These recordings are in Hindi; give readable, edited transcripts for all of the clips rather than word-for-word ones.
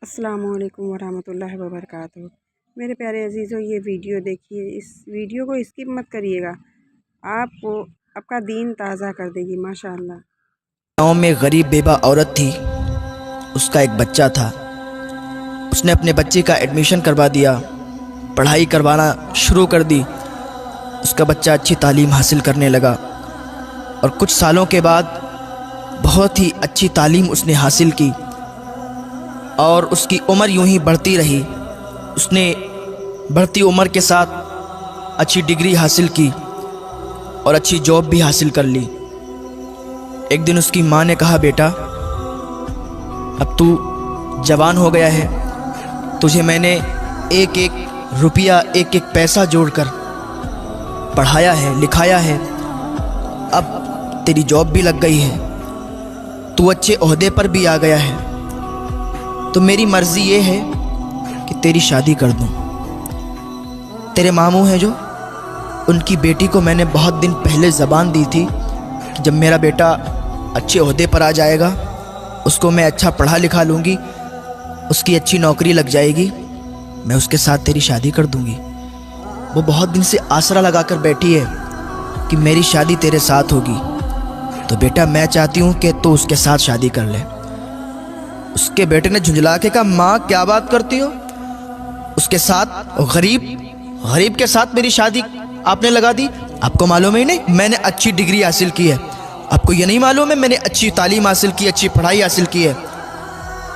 अस्सलामुअलैकुम वरहमतुल्लाहि वबरकातुहू। मेरे प्यारे अजीज़ों, ये वीडियो देखिए, इस वीडियो को स्किप मत करिएगा, आपको आपका दीन ताज़ा कर देगी माशाअल्लाह। गाँव में गरीब बेवा औरत थी। उसका एक बच्चा था। उसने अपने बच्चे का एडमिशन करवा दिया, पढ़ाई करवाना शुरू कर दी। उसका बच्चा अच्छी तालीम हासिल करने लगा और कुछ सालों के बाद बहुत ही अच्छी तालीम उसने हासिल की और उसकी उम्र यूं ही बढ़ती रही। उसने बढ़ती उम्र के साथ अच्छी डिग्री हासिल की और अच्छी जॉब भी हासिल कर ली। एक दिन उसकी माँ ने कहा, बेटा अब तू जवान हो गया है, तुझे मैंने एक एक रुपया एक एक पैसा जोड़कर पढ़ाया है, लिखाया है। अब तेरी जॉब भी लग गई है, तू अच्छे ओहदे पर भी आ गया है, तो मेरी मर्ज़ी ये है कि तेरी शादी कर दूं। तेरे मामू हैं जो, उनकी बेटी को मैंने बहुत दिन पहले ज़बान दी थी कि जब मेरा बेटा अच्छे ओहदे पर आ जाएगा, उसको मैं अच्छा पढ़ा लिखा लूँगी, उसकी अच्छी नौकरी लग जाएगी, मैं उसके साथ तेरी शादी कर दूँगी। वो बहुत दिन से आसरा लगा कर बैठी है कि मेरी शादी तेरे साथ होगी, तो बेटा मैं चाहती हूँ कि तू उसके साथ शादी कर ले। उसके बेटे ने झुंझला के कहा, माँ क्या बात करती हो, उसके साथ गरीब के साथ मेरी शादी आपने लगा दी? आपको मालूम ही नहीं मैंने अच्छी डिग्री हासिल की है? आपको ये नहीं मालूम है मैंने अच्छी तालीम हासिल की, अच्छी पढ़ाई हासिल की है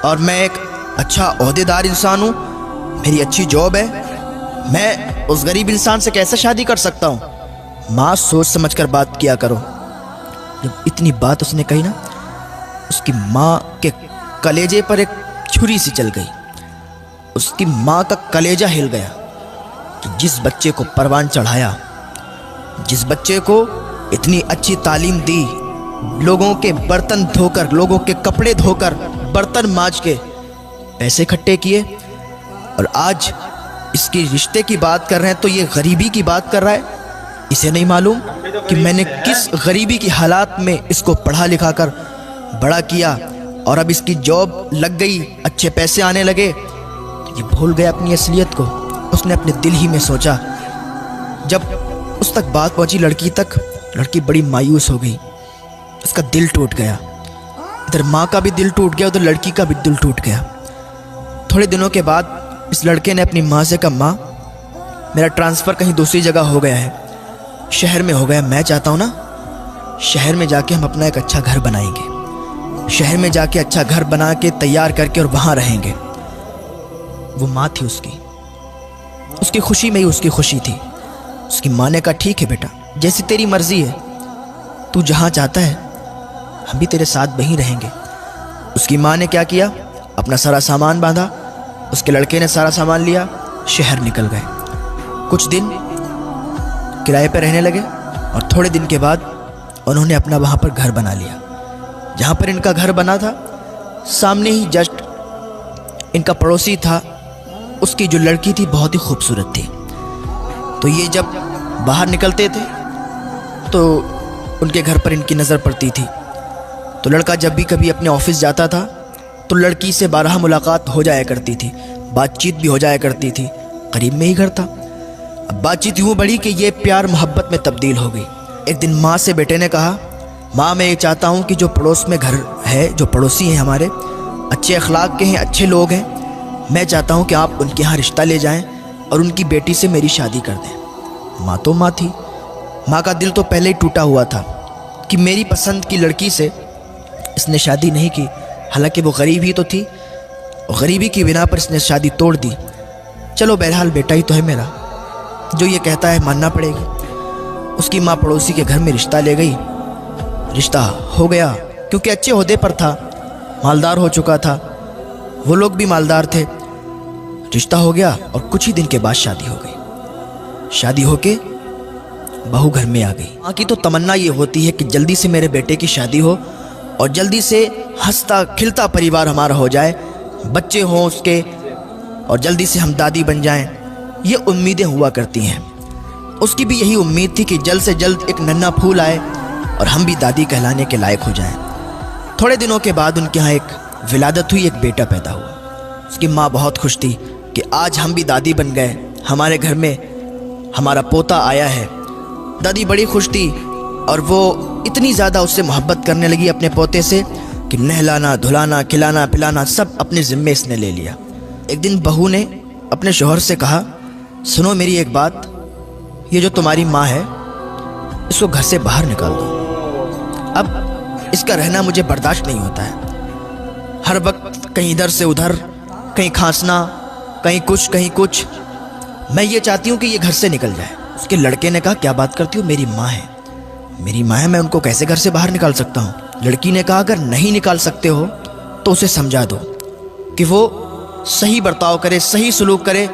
और मैं एक अच्छा ओहदेदार इंसान हूँ, मेरी अच्छी जॉब है, मैं उस गरीब इंसान से कैसे शादी कर सकता हूँ? माँ सोच समझ कर बात किया करो। जब इतनी बात उसने कही ना, उसकी माँ के कलेजे पर एक छुरी सी चल गई। उसकी माँ का कलेजा हिल गया कि जिस बच्चे को परवान चढ़ाया, जिस बच्चे को इतनी अच्छी तालीम दी, लोगों के बर्तन धोकर, लोगों के कपड़े धोकर, बर्तन मांज के पैसे इकट्ठे किए, और आज इसके रिश्ते की बात कर रहे हैं तो ये गरीबी की बात कर रहा है। इसे नहीं मालूम कि मैंने किस गरीबी की हालात में इसको पढ़ा लिखा कर बड़ा किया और अब इसकी जॉब लग गई, अच्छे पैसे आने लगे। ये भूल गया अपनी असलियत को। उसने अपने दिल ही में सोचा। जब उस तक बात पहुंची लड़की तक, लड़की बड़ी मायूस हो गई, उसका दिल टूट गया। इधर माँ का भी दिल टूट गया, उधर लड़की का भी दिल टूट गया। थोड़े दिनों के बाद इस लड़के ने अपनी माँ से कहा, माँ मेरा ट्रांसफ़र कहीं दूसरी जगह हो गया है, शहर में हो गया, मैं चाहता हूँ ना शहर में जाके हम अपना एक अच्छा घर बनाएंगे, शहर में जाके अच्छा घर बना के तैयार करके और वहाँ रहेंगे। वो माँ थी उसकी खुशी में ही उसकी खुशी थी। उसकी माँ ने कहा, ठीक है बेटा, जैसी तेरी मर्ज़ी है, तू जहाँ चाहता है हम भी तेरे साथ वहीं रहेंगे। उसकी माँ ने क्या किया, अपना सारा सामान बांधा, उसके लड़के ने सारा सामान लिया, शहर निकल गए। कुछ दिन किराए पर रहने लगे और थोड़े दिन के बाद उन्होंने अपना वहाँ पर घर बना लिया। जहाँ पर इनका घर बना था, सामने ही जस्ट इनका पड़ोसी था, उसकी जो लड़की थी बहुत ही खूबसूरत थी। तो ये जब बाहर निकलते थे तो उनके घर पर इनकी नज़र पड़ती थी। तो लड़का जब भी कभी अपने ऑफिस जाता था तो लड़की से बारहा मुलाकात हो जाया करती थी, बातचीत भी हो जाया करती थी, करीब में ही घर था। अब बातचीत यूँ बढ़ी कि ये प्यार मोहब्बत में तब्दील हो गई। एक दिन माँ से बेटे ने कहा, माँ मैं ये चाहता हूँ कि जो पड़ोस में घर है, जो पड़ोसी हैं हमारे, अच्छे अखलाक के हैं, अच्छे लोग हैं, मैं चाहता हूँ कि आप उनके यहाँ रिश्ता ले जाएं और उनकी बेटी से मेरी शादी कर दें। माँ तो माँ थी, माँ का दिल तो पहले ही टूटा हुआ था कि मेरी पसंद की लड़की से इसने शादी नहीं की। हालांकि वो गरीब ही तो थी और गरीबी की बिना पर इसने शादी तोड़ दी। चलो बहरहाल बेटा ही तो है मेरा, जो ये कहता है मानना पड़ेगी। उसकी माँ पड़ोसी के घर में रिश्ता ले गई, रिश्ता हो गया क्योंकि अच्छे ओहदे पर था, मालदार हो चुका था, वो लोग भी मालदार थे। रिश्ता हो गया और कुछ ही दिन के बाद शादी हो गई। शादी होके बहू घर में आ गई। माँ की तो तमन्ना ये होती है कि जल्दी से मेरे बेटे की शादी हो और जल्दी से हंसता खिलता परिवार हमारा हो जाए, बच्चे हों उसके, और जल्दी से हम दादी बन जाएं। ये उम्मीदें हुआ करती हैं। उसकी भी यही उम्मीद थी कि जल्द से जल्द एक नन्हा फूल आए और हम भी दादी कहलाने के लायक हो जाएं। थोड़े दिनों के बाद उनके यहाँ एक विलादत हुई, एक बेटा पैदा हुआ। उसकी माँ बहुत खुश थी कि आज हम भी दादी बन गए, हमारे घर में हमारा पोता आया है। दादी बड़ी खुश थी और वो इतनी ज़्यादा उससे मोहब्बत करने लगी अपने पोते से कि नहलाना, धुलाना, खिलाना, पिलाना सब अपने ज़िम्मे इसने ले लिया। एक दिन बहू ने अपने शौहर से कहा, सुनो मेरी एक बात, ये जो तुम्हारी माँ है इसको घर से बाहर निकाल दो। अब इसका रहना मुझे बर्दाश्त नहीं होता है। हर वक्त कहीं इधर से उधर, कहीं खांसना, कहीं कुछ। मैं ये चाहती हूँ कि ये घर से निकल जाए। उसके लड़के ने कहा, क्या बात करती हो, मेरी माँ है, मेरी माँ है, मैं उनको कैसे घर से बाहर निकाल सकता हूँ। लड़की ने कहा, अगर नहीं निकाल सकते हो तो उसे समझा दो कि वो सही बर्ताव करे, सही सलूक करे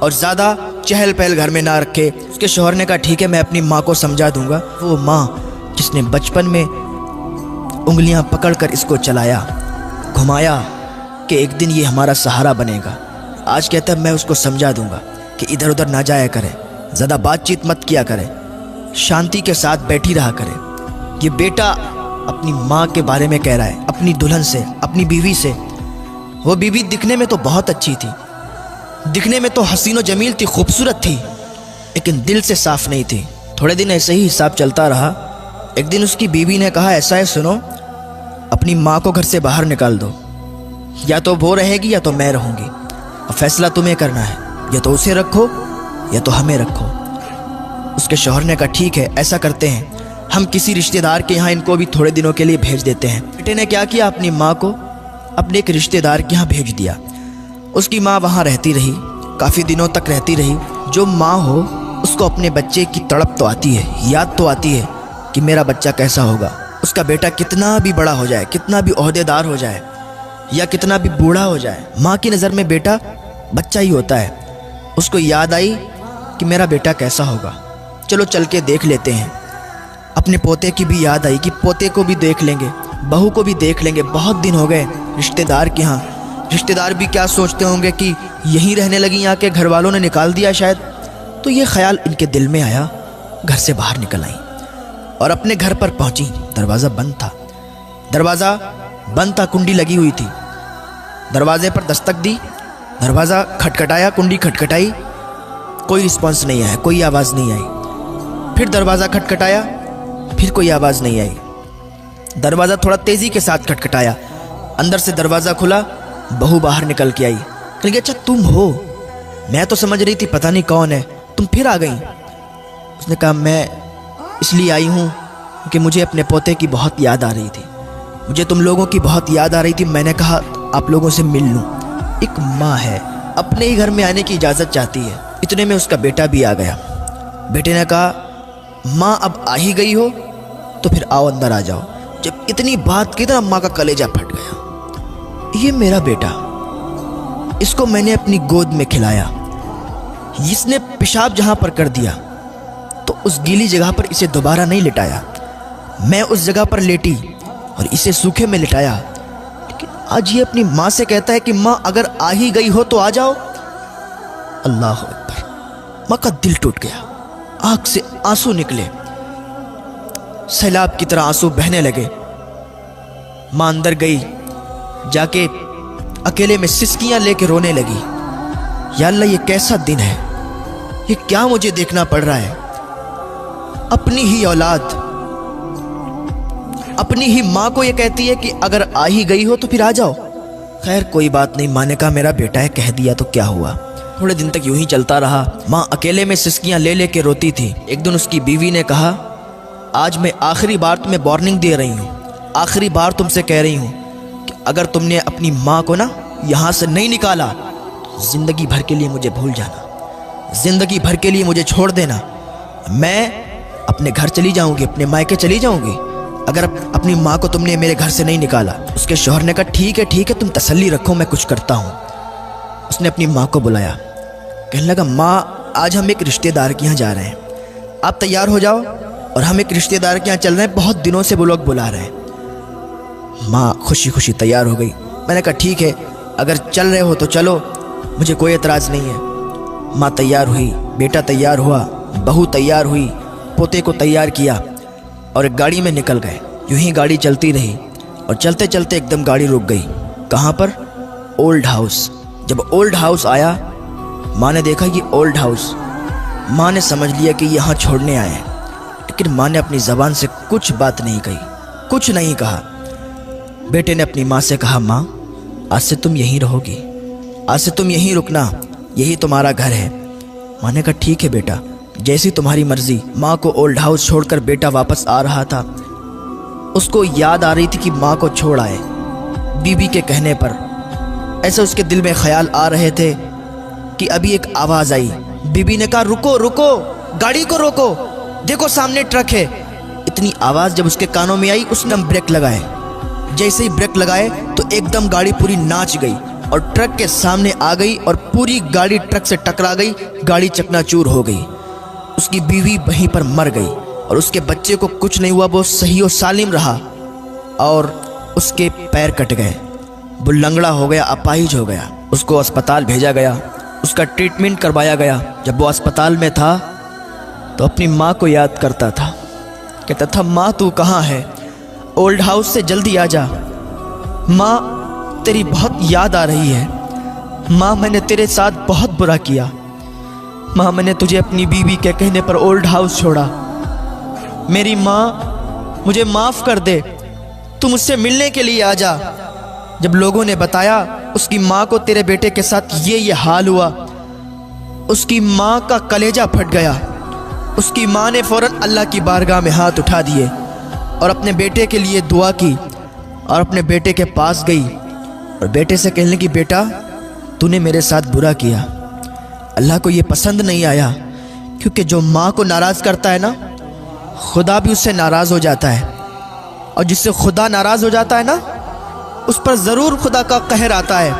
और ज़्यादा चहल पहल घर में ना रखे। उसके शौहर ने कहा, ठीक है, मैं अपनी माँ को समझा दूंगा। वो माँ जिसने बचपन में उंगलियां पकड़कर इसको चलाया, घुमाया कि एक दिन ये हमारा सहारा बनेगा, आज कहता है मैं उसको समझा दूंगा कि इधर उधर ना जाया करे, ज़्यादा बातचीत मत किया करे, शांति के साथ बैठी रहा करे। ये बेटा अपनी माँ के बारे में कह रहा है, अपनी दुल्हन से, अपनी बीवी से। वो बीवी दिखने में तो बहुत अच्छी थी, दिखने में तो हसीनो जमील थी, खूबसूरत थी, लेकिन दिल से साफ नहीं थी। थोड़े दिन ऐसे ही हिसाब चलता रहा। एक दिन उसकी बीवी ने कहा, ऐसा है सुनो, अपनी माँ को घर से बाहर निकाल दो, या तो वो रहेगी या तो मैं रहूँगी, अब फैसला तुम्हें करना है, या तो उसे रखो या तो हमें रखो। उसके शौहर ने कहा, ठीक है, ऐसा करते हैं, हम किसी रिश्तेदार के यहाँ इनको भी थोड़े दिनों के लिए भेज देते हैं। बेटे ने क्या किया, अपनी माँ को अपने एक रिश्तेदार के यहाँ भेज दिया। उसकी माँ वहाँ रहती रही, काफ़ी दिनों तक रहती रही। जो माँ हो उसको अपने बच्चे की तड़प तो आती है, याद तो आती है कि मेरा बच्चा कैसा होगा। उसका बेटा कितना भी बड़ा हो जाए, कितना भी ओहदेदार हो जाए या कितना भी बूढ़ा हो जाए, माँ की नज़र में बेटा बच्चा ही होता है। उसको याद आई कि मेरा बेटा कैसा होगा, चलो चल के देख लेते हैं। अपने पोते की भी याद आई कि पोते को भी देख लेंगे, बहू को भी देख लेंगे, बहुत दिन हो गए रिश्तेदार के यहाँ। रिश्तेदार भी क्या सोचते होंगे कि यहीं रहने लगी, यहाँ के घर वालों ने निकाल दिया शायद। तो ये ख्याल इनके दिल में आया, घर से बाहर निकल आई और अपने घर पर पहुंची। दरवाज़ा बंद था, दरवाज़ा बंद था, कुंडी लगी हुई थी। दरवाजे पर दस्तक दी, दरवाज़ा खटखटाया, कुंडी खटखटाई, कोई रिस्पॉन्स नहीं आया, कोई आवाज़ नहीं आई। फिर दरवाज़ा खटखटाया, फिर कोई आवाज़ नहीं आई। दरवाज़ा थोड़ा तेज़ी के साथ खटखटाया, अंदर से दरवाज़ा खुला, बहू बाहर निकल के आई। कह, अच्छा तुम हो, मैं तो समझ रही थी पता नहीं कौन है, तुम फिर आ गई। उसने कहा, मैं इसलिए आई हूँ कि मुझे अपने पोते की बहुत याद आ रही थी, मुझे तुम लोगों की बहुत याद आ रही थी। मैंने कहा आप लोगों से मिल लूँ। एक माँ है, अपने ही घर में आने की इजाज़त चाहती है। इतने में उसका बेटा भी आ गया। बेटे ने कहा, माँ अब आ ही गई हो तो फिर आओ, अंदर आ जाओ। जब इतनी बात की तो अम्मा का कलेजा फट गया। ये मेरा बेटा, इसको मैंने अपनी गोद में खिलाया, इसने पेशाब जहाँ पर कर दिया तो उस गीली जगह पर इसे दोबारा नहीं लिटाया। मैं उस जगह पर लेटी और इसे सूखे में लिटाया, लेकिन आज ये अपनी माँ से कहता है कि माँ अगर आ ही गई हो तो आ जाओ। अल्लाह अकबर। माँ का दिल टूट गया, आँख से आंसू निकले, सैलाब की तरह आंसू बहने लगे। माँ अंदर गई, जाके अकेले में सिसकियां लेके रोने लगी। या अल्लाह, ये कैसा दिन है, ये क्या मुझे देखना पड़ रहा है। अपनी ही औलाद, अपनी ही माँ को ये कहती है कि अगर आ ही गई हो तो फिर आ जाओ। खैर कोई बात नहीं, माँ ने कहा मेरा बेटा है, कह दिया तो क्या हुआ। थोड़े दिन तक यूं ही चलता रहा। माँ अकेले में सिसकियां ले लेके रोती थी। एक दिन उसकी बीवी ने कहा, आज मैं आखिरी बार तुम्हें वार्निंग दे रही हूँ, आखिरी बार तुमसे कह रही हूँ कि अगर तुमने अपनी माँ को ना यहाँ से नहीं निकाला तो ज़िंदगी भर के लिए मुझे भूल जाना, ज़िंदगी भर के लिए मुझे छोड़ देना। मैं अपने घर चली जाऊँगी, अपने मायके चली जाऊँगी अगर अपनी माँ को तुमने मेरे घर से नहीं निकाला। उसके शौहर ने कहा, ठीक है ठीक है, तुम तसल्ली रखो, मैं कुछ करता हूँ। उसने अपनी माँ को बुलाया, कहने लगा, माँ आज हम एक रिश्तेदार के यहाँ जा रहे हैं, आप तैयार हो जाओ और हम एक रिश्तेदार के यहाँ चल रहे हैं, बहुत दिनों से वो लोग बुला रहे हैं। माँ खुशी खुशी तैयार हो गई। मैंने कहा ठीक है, अगर चल रहे हो तो चलो, मुझे कोई एतराज़ नहीं है। माँ तैयार हुई, बेटा तैयार हुआ, बहू तैयार हुई, पोते को तैयार किया और एक गाड़ी में निकल गए। यूं ही गाड़ी चलती रही और चलते चलते एकदम गाड़ी रुक गई। कहाँ पर? Old house. जब ओल्ड हाउस आया, माँ ने देखा ये ओल्ड हाउस। माँ ने समझ लिया कि यहाँ छोड़ने आए हैं, लेकिन माँ ने अपनी ज़बान से कुछ बात नहीं कही, कुछ नहीं कहा। बेटे ने अपनी माँ से कहा, माँ आज से तुम यहीं रहोगी, आज से तुम यहीं रुकना, यही तुम्हारा घर है। माँ ने कहा ठीक है बेटा, जैसी तुम्हारी मर्जी। माँ को ओल्ड हाउस छोड़कर बेटा वापस आ रहा था। उसको याद आ रही थी कि माँ को छोड़ आए बीबी के कहने पर। ऐसे उसके दिल में ख्याल आ रहे थे कि अभी एक आवाज़ आई। बीबी ने कहा रुको रुको, गाड़ी को रोको, देखो सामने ट्रक है। इतनी आवाज़ जब उसके कानों में आई, उसने ब्रेक लगाए। जैसे ही ब्रेक लगाए तो एकदम गाड़ी पूरी नाच गई और ट्रक के सामने आ गई और पूरी गाड़ी ट्रक से टकरा गई। गाड़ी चकनाचूर हो गई। उसकी बीवी वहीं पर मर गई और उसके बच्चे को कुछ नहीं हुआ, वो सही और सालिम रहा। और उसके पैर कट गए, वो लंगड़ा हो गया, अपाहिज हो गया। उसको अस्पताल भेजा गया, उसका ट्रीटमेंट करवाया गया। जब वो अस्पताल में था तो अपनी माँ को याद करता था, कहता था माँ तू कहाँ है, ओल्ड हाउस से जल्दी आ जा, माँ तेरी बहुत याद आ रही है, माँ मैंने तेरे साथ बहुत बुरा किया, माँ मैंने तुझे अपनी बीवी के कहने पर ओल्ड हाउस छोड़ा, मेरी माँ मुझे माफ़ कर दे, तू मुझसे मिलने के लिए आ जा। जब लोगों ने बताया उसकी माँ को तेरे बेटे के साथ ये हाल हुआ, उसकी माँ का कलेजा फट गया। उसकी माँ ने फ़ौरन अल्लाह की बारगाह में हाथ उठा दिए और अपने बेटे के लिए दुआ की और अपने बेटे के पास गई और बेटे से कहने लगी, बेटा तूने मेरे साथ बुरा किया, अल्लाह को ये पसंद नहीं आया, क्योंकि जो माँ को नाराज़ करता है ना, खुदा भी उससे नाराज़ हो जाता है, और जिससे खुदा नाराज़ हो जाता है ना, उस पर ज़रूर खुदा का कहर आता है,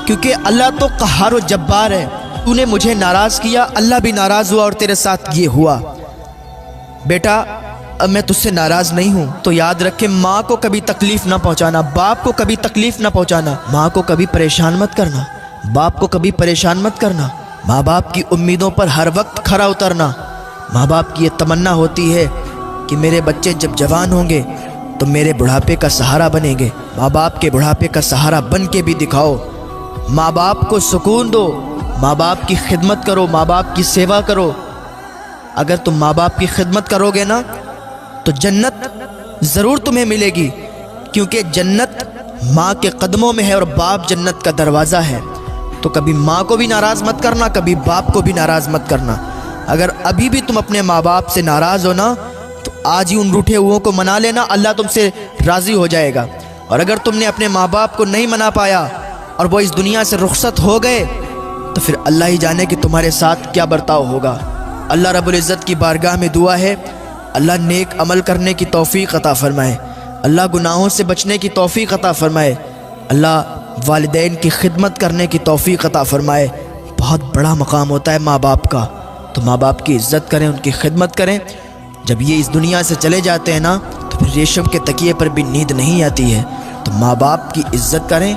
क्योंकि अल्लाह तो क़हार व जब्बार है। तूने मुझे नाराज़ किया, अल्लाह भी नाराज़ हुआ और तेरे साथ ये हुआ। बेटा अब मैं तुझसे नाराज़ नहीं हूँ, तो याद रख के माँ को कभी तकलीफ़ ना पहुँचाना, बाप को कभी तकलीफ़ ना पहुँचाना, माँ को कभी परेशान मत करना, बाप को कभी परेशान मत करना। माँ बाप की उम्मीदों पर हर वक्त खरा उतरना। माँ बाप की ये तमन्ना होती है कि मेरे बच्चे जब जवान होंगे तो मेरे बुढ़ापे का सहारा बनेंगे। माँ बाप के बुढ़ापे का सहारा बन के भी दिखाओ। माँ बाप को सुकून दो, माँ बाप की खिदमत करो, माँ बाप की सेवा करो। अगर तुम माँ बाप की खिदमत करोगे ना तो जन्नत ज़रूर तुम्हें मिलेगी, क्योंकि जन्नत माँ के कदमों में है और बाप जन्नत का दरवाज़ा है। तो कभी माँ को भी नाराज़ मत करना, कभी बाप को भी नाराज़ मत करना। अगर अभी भी तुम अपने माँ बाप से नाराज़ हो ना, तो आज ही उन रूठे हुओं को मना लेना, अल्लाह तुमसे राज़ी हो जाएगा। और अगर तुमने अपने माँ बाप को नहीं मना पाया और वो इस दुनिया से रुखसत हो गए, तो फिर अल्लाह ही जाने कि तुम्हारे साथ क्या बर्ताव होगा। अल्लाह रब्बुल इज़्ज़त की बारगाह में दुआ है, अल्लाह नेक अमल करने की तौफ़ीक़ अता फ़रमाए, अल्लाह गुनाहों से बचने की तौफ़ीक़ अता फ़रमाए, अल्लाह वालिदैन की खिदमत करने की तौफ़ीक़ अता फ़रमाए। बहुत बड़ा मकाम होता है माँ बाप का, तो माँ बाप की इज़्ज़त करें, उनकी खिदमत करें। जब ये इस दुनिया से चले जाते हैं ना, तो फिर रेशम के तकिए पर भी नींद नहीं आती है। तो माँ बाप की इज़्ज़त करें।